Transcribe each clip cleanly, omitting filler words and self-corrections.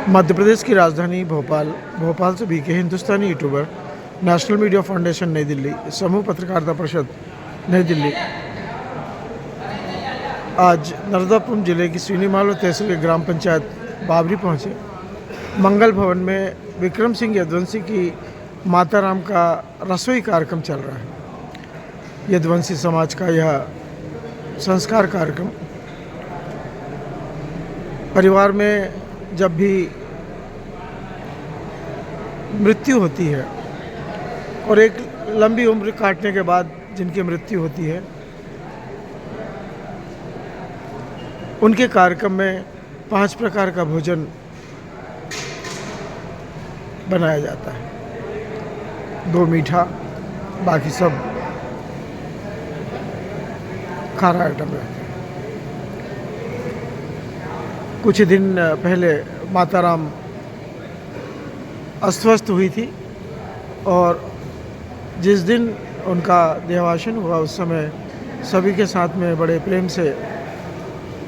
मध्य प्रदेश की राजधानी भोपाल से बीके हिंदुस्तानी यूट्यूबर, नेशनल मीडिया फाउंडेशन नई दिल्ली, समूह पत्रकारिता परिषद नई दिल्ली आज नर्मदापुरम जिले की सीनीमाला तहसील के ग्राम पंचायत बाबरी पहुंचे। मंगल भवन में विक्रम सिंह यदुवंशी की माताराम का रसोई कार्यक्रम चल रहा है। यदुवंशी समाज का यह संस्कार कार्यक्रम परिवार में जब भी मृत्यु होती है और एक लंबी उम्र काटने के बाद जिनकी मृत्यु होती है, उनके कार्यक्रम में 5 प्रकार का भोजन बनाया जाता है। 2 मीठा, बाकी सब खारा आइटम रहते हैं। कुछ दिन पहले माताराम अस्वस्थ हुई थी और जिस दिन उनका देहावसान हुआ उस समय सभी के साथ में बड़े प्रेम से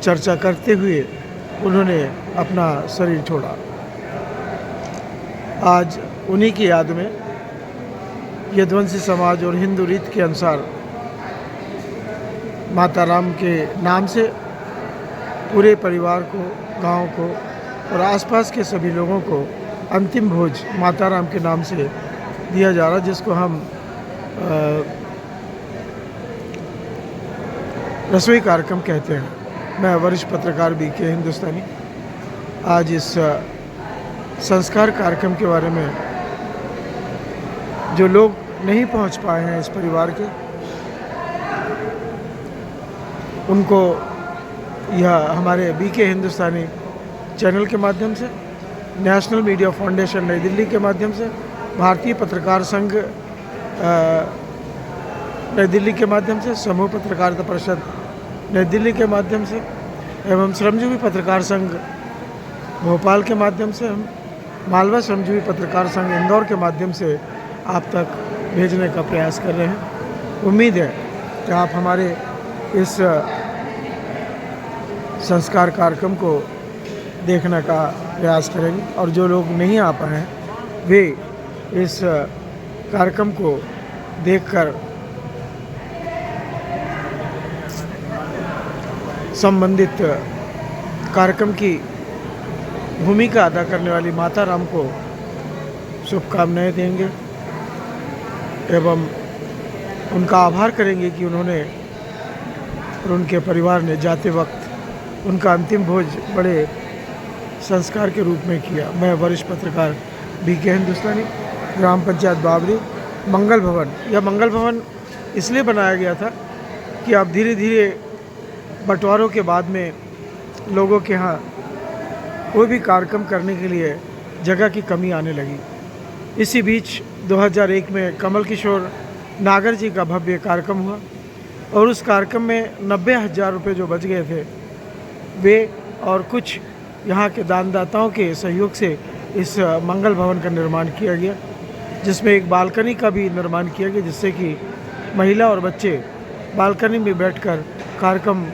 चर्चा करते हुए उन्होंने अपना शरीर छोड़ा। आज उन्हीं की याद में यदुवंशी समाज और हिंदू रीत के अनुसार माताराम के नाम से पूरे परिवार को, गांव को और आसपास के सभी लोगों को अंतिम भोज माताराम के नाम से दिया जा रहा, जिसको हम रसोई कार्यक्रम कहते हैं। मैं वरिष्ठ पत्रकार बीके हिंदुस्तानी आज इस संस्कार कार्यक्रम के बारे में जो लोग नहीं पहुंच पाए हैं इस परिवार के, उनको यह हमारे बीके हिंदुस्तानी चैनल के माध्यम से, नेशनल मीडिया फाउंडेशन नई दिल्ली के माध्यम से, भारतीय पत्रकार संघ नई दिल्ली के माध्यम से, समूह पत्रकारिता परिषद नई दिल्ली के माध्यम से एवं श्रमजीवी पत्रकार संघ भोपाल के माध्यम से, हम मालवा श्रमजीवी पत्रकार संघ इंदौर के माध्यम से आप तक भेजने का प्रयास कर रहे हैं। उम्मीद है कि आप हमारे इस संस्कार कार्यक्रम को देखने का प्रयास करेंगे और जो लोग नहीं आ पाए हैं वे इस कार्यक्रम को देखकर संबंधित कार्यक्रम की भूमिका अदा करने वाली माताराम को शुभकामनाएं देंगे एवं उनका आभार करेंगे कि उन्होंने और उनके परिवार ने जाते वक्त उनका अंतिम भोज बड़े संस्कार के रूप में किया। मैं वरिष्ठ पत्रकार बीके हिंदुस्तानी, ग्राम पंचायत बाबरी, मंगल भवन। यह मंगल भवन इसलिए बनाया गया था कि अब धीरे धीरे बंटवारों के बाद में लोगों के यहाँ कोई भी कार्यक्रम करने के लिए जगह की कमी आने लगी। इसी बीच 2001 में कमल किशोर नागर जी का भव्य कार्यक्रम हुआ और उस कार्यक्रम में 90,000 रुपये जो बच गए थे वे और कुछ यहाँ के दानदाताओं के सहयोग से इस मंगल भवन का निर्माण किया गया, जिसमें एक बालकनी का भी निर्माण किया गया, जिससे कि महिला और बच्चे बालकनी में बैठकर कार्यक्रम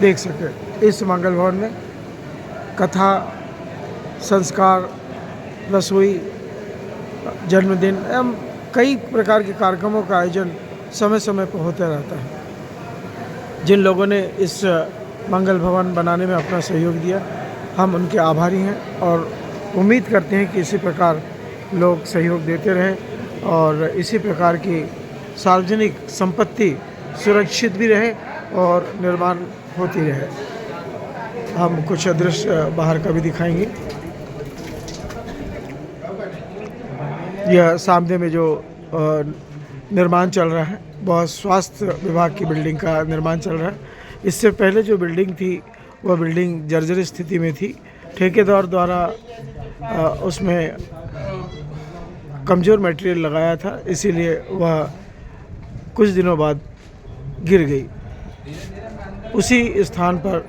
देख सके। इस मंगल भवन में कथा, संस्कार, रसोई, जन्मदिन एवं कई प्रकार के कार्यक्रमों का आयोजन समय समय पर होता रहता है। जिन लोगों ने इस मंगल भवन बनाने में अपना सहयोग दिया, हम उनके आभारी हैं और उम्मीद करते हैं कि इसी प्रकार लोग सहयोग देते रहें और इसी प्रकार की सार्वजनिक संपत्ति सुरक्षित भी रहे और निर्माण होती रहे। हम कुछ दृश्य बाहर का भी दिखाएंगे। यह सामने में जो निर्माण चल रहा है, बहुत स्वास्थ्य विभाग की बिल्डिंग का निर्माण चल रहा है। इससे पहले जो बिल्डिंग थी वह बिल्डिंग जर्जर स्थिति में थी। ठेकेदार द्वारा उसमें कमज़ोर मटेरियल लगाया था, इसीलिए वह कुछ दिनों बाद गिर गई। उसी स्थान पर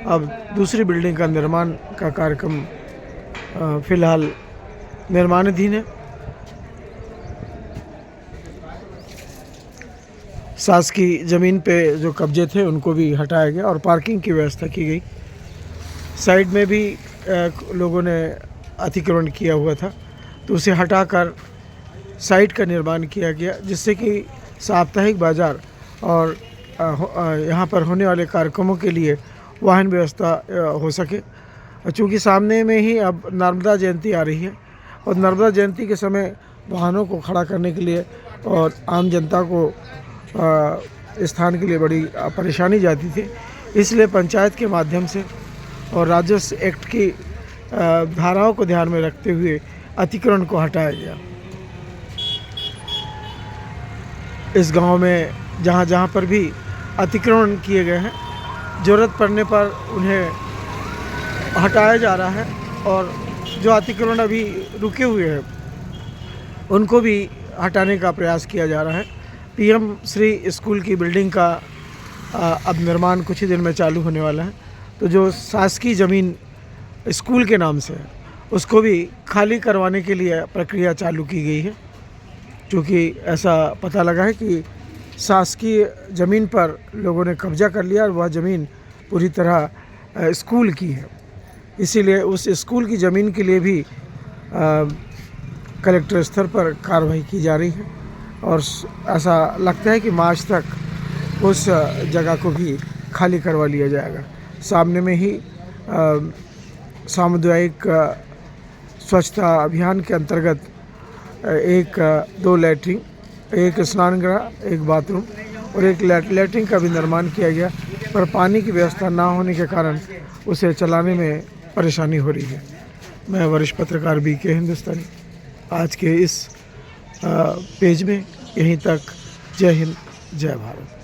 अब दूसरी बिल्डिंग का निर्माण का कार्यक्रम फिलहाल निर्माणाधीन है। शासकीय ज़मीन पे जो कब्जे थे उनको भी हटाया गया और पार्किंग की व्यवस्था की गई। साइड में भी लोगों ने अतिक्रमण किया हुआ था, तो उसे हटाकर साइट का निर्माण किया गया, जिससे कि साप्ताहिक बाज़ार और यहाँ पर होने वाले कार्यक्रमों के लिए वाहन व्यवस्था हो सके। चूँकि सामने में ही अब नर्मदा जयंती आ रही है और नर्मदा जयंती के समय वाहनों को खड़ा करने के लिए और आम जनता को स्थान के लिए बड़ी परेशानी जाती थी, इसलिए पंचायत के माध्यम से और राजस्व एक्ट की धाराओं को ध्यान में रखते हुए अतिक्रमण को हटाया गया। इस गांव में जहां जहां पर भी अतिक्रमण किए गए हैं, ज़रूरत पड़ने पर उन्हें हटाया जा रहा है और जो अतिक्रमण अभी रुके हुए हैं उनको भी हटाने का प्रयास किया जा रहा है। पीएम श्री स्कूल की बिल्डिंग का अब निर्माण कुछ ही दिन में चालू होने वाला है, तो जो शासकीय ज़मीन स्कूल के नाम से है उसको भी खाली करवाने के लिए प्रक्रिया चालू की गई है। क्योंकि ऐसा पता लगा है कि शासकीय ज़मीन पर लोगों ने कब्जा कर लिया और वह ज़मीन पूरी तरह स्कूल की है, इसीलिए उस स्कूल की ज़मीन के लिए भी कलेक्टर स्तर पर कार्रवाई की जा रही है और ऐसा लगता है कि मार्च तक उस जगह को भी खाली करवा लिया जाएगा। सामने में ही सामुदायिक स्वच्छता अभियान के अंतर्गत दो लैट्रिन, एक स्नानगृह, एक बाथरूम और एक लैट्रिन का भी निर्माण किया गया, पर पानी की व्यवस्था ना होने के कारण उसे चलाने में परेशानी हो रही है। मैं वरिष्ठ पत्रकार BK हिंदुस्तानी आज के इस पेज में यहीं तक। जय हिंद, जय भारत।